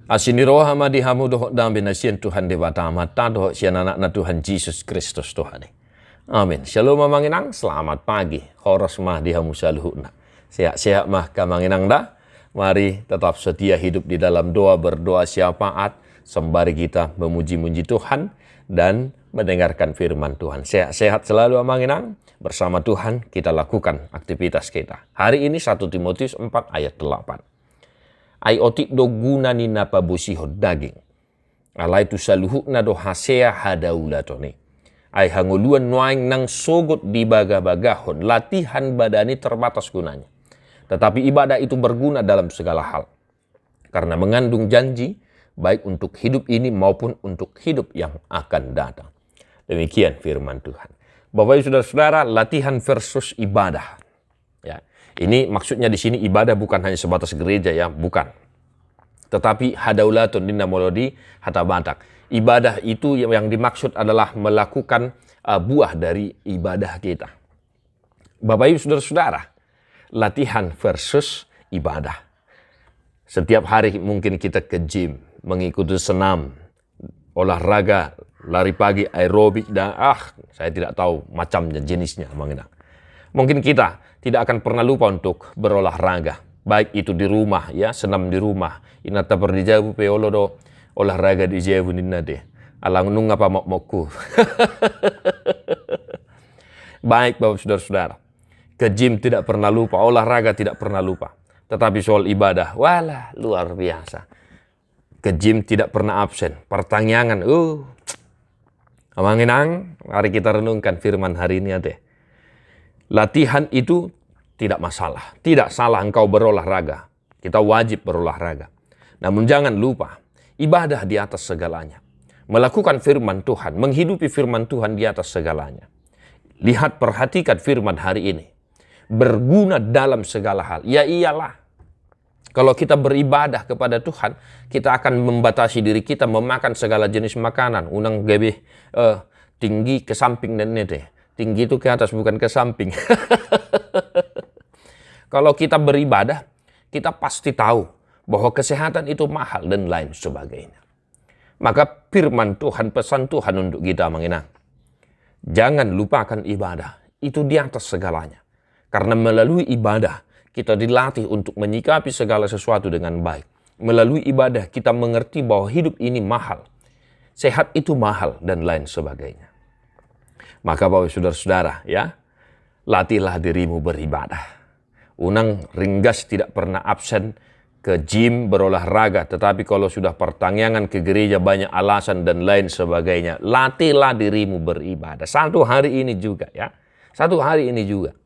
Asiniro hama di hamu dohok dambe na sian Tuhan dewata mata dohok sian anak na Tuhan Yesus Kristus Tuhan. Amin. Shalom mamanginang, selamat pagi. Horos mah di hamu saluhuna. Sehat-sehat mah kamanginang dah. Mari tetap setia hidup di dalam doa, berdoa syafaat sembari kita memuji-muji Tuhan dan mendengarkan firman Tuhan. Sehat-sehat selalu amanginang. Bersama Tuhan kita lakukan aktivitas kita. Hari ini 1 Timotius 4 ayat 8. Ai otik do guna ni napa busiho daging. Alai tu saluhuk na do hasea hadaulatoni. Ai hanguluan nuaing nang sogot di baga-bagahon. Latihan badani terbatas gunanya. Tetapi ibadah itu berguna dalam segala hal. Karena mengandung janji baik untuk hidup ini maupun untuk hidup yang akan datang. Demikian firman Tuhan. Bapak Ibu Saudara-saudara, latihan versus ibadah. Ya. Ini maksudnya di sini ibadah bukan hanya sebatas gereja ya, bukan. Tetapi hadaulatun dinna molodi hatabatak. Ibadah itu yang dimaksud adalah melakukan buah dari ibadah kita. Bapak Ibu Saudara-saudara, latihan versus ibadah. Setiap hari mungkin kita ke gym, mengikuti senam, olahraga, lari pagi, aerobik dan saya tidak tahu macamnya, jenisnya. Mungkin kita tidak akan pernah lupa untuk berolahraga. Baik itu di rumah, ya, senam di rumah. Inata perdijabu peolo do olahraga di jabu ninna de. Alang nung apa mokku. Baik Bapak Saudara-saudara. Ke gym tidak pernah lupa, olahraga tidak pernah lupa. Tetapi soal ibadah, walah luar biasa. Ke gym tidak pernah absen. Pertanyaan, amanginang, mari kita renungkan firman hari ini ade. Latihan itu tidak masalah. Tidak salah engkau berolahraga. Kita wajib berolahraga. Namun jangan lupa, ibadah di atas segalanya. Melakukan firman Tuhan, menghidupi firman Tuhan di atas segalanya. Lihat, perhatikan firman hari ini. Berguna dalam segala hal. Ya iyalah. Kalau kita beribadah kepada Tuhan, kita akan membatasi diri kita memakan segala jenis makanan. Unang gabi tinggi ke samping dan nete. Tinggi itu ke atas, bukan ke samping. Kalau kita beribadah, kita pasti tahu bahwa kesehatan itu mahal dan lain sebagainya. Maka firman Tuhan, pesan Tuhan untuk kita menginang. Jangan lupakan ibadah. Itu di atas segalanya. Karena melalui ibadah, kita dilatih untuk menyikapi segala sesuatu dengan baik. Melalui ibadah, kita mengerti bahwa hidup ini mahal. Sehat itu mahal dan lain sebagainya. Maka Bapak Saudara-saudara, ya, latihlah dirimu beribadah. Unang ringgas tidak pernah absen ke gym berolahraga, tetapi kalau sudah pertanyaan ke gereja banyak alasan dan lain sebagainya. Latihlah dirimu beribadah. Satu hari ini juga ya. Satu hari ini juga.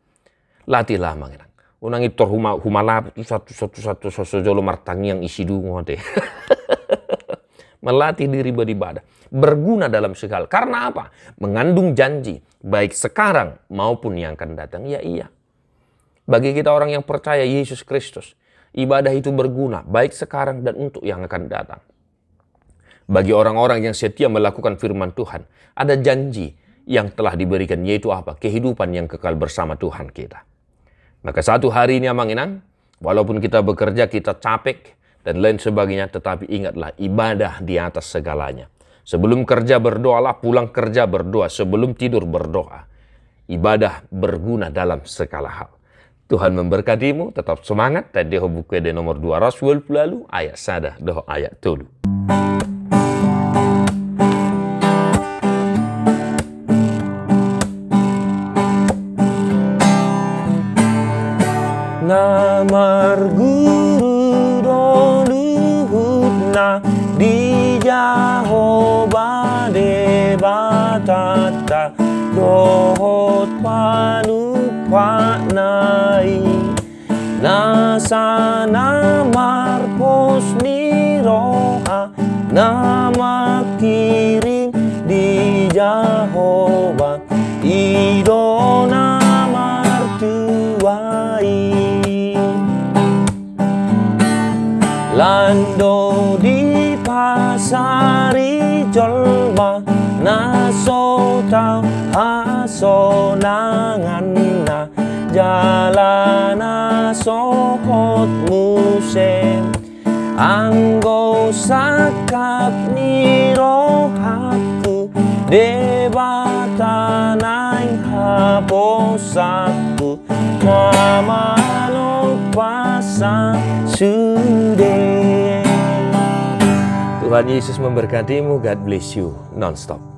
Latihlah mengenang. Unang itu humalap itu satu sojolo martangi yang isi dungo deh. Melatih diri beribadah. Berguna dalam segala. Karena apa? Mengandung janji. Baik sekarang maupun yang akan datang. Ya iya. Bagi kita orang yang percaya Yesus Kristus. Ibadah itu berguna. Baik sekarang dan untuk yang akan datang. Bagi orang-orang yang setia melakukan firman Tuhan. Ada janji yang telah diberikan. Yaitu apa? Kehidupan yang kekal bersama Tuhan kita. Maka satu hari ini amanginang. Walaupun kita bekerja, kita capek. Dan lain sebagainya, tetapi ingatlah ibadah di atas segalanya. Sebelum kerja berdoalah, pulang kerja berdoa, sebelum tidur berdoa. Ibadah berguna dalam segala hal. Tuhan memberkatimu, tetap semangat. Dan deho buku de nomor 220 lalu, ayat sada, deho ayat tolu. Namar di Jahoba debatata dohot panupaknai nasa namar pos niroa nama kirim di Jahoba ido namar tuai lando di pasari jolma naso tau aso nangan na jalana sohot musem anggo sakap ni rohaku debatanay haposaku mamanong pasasude. Tuhan Yesus memberkatimu. God bless you non-stop.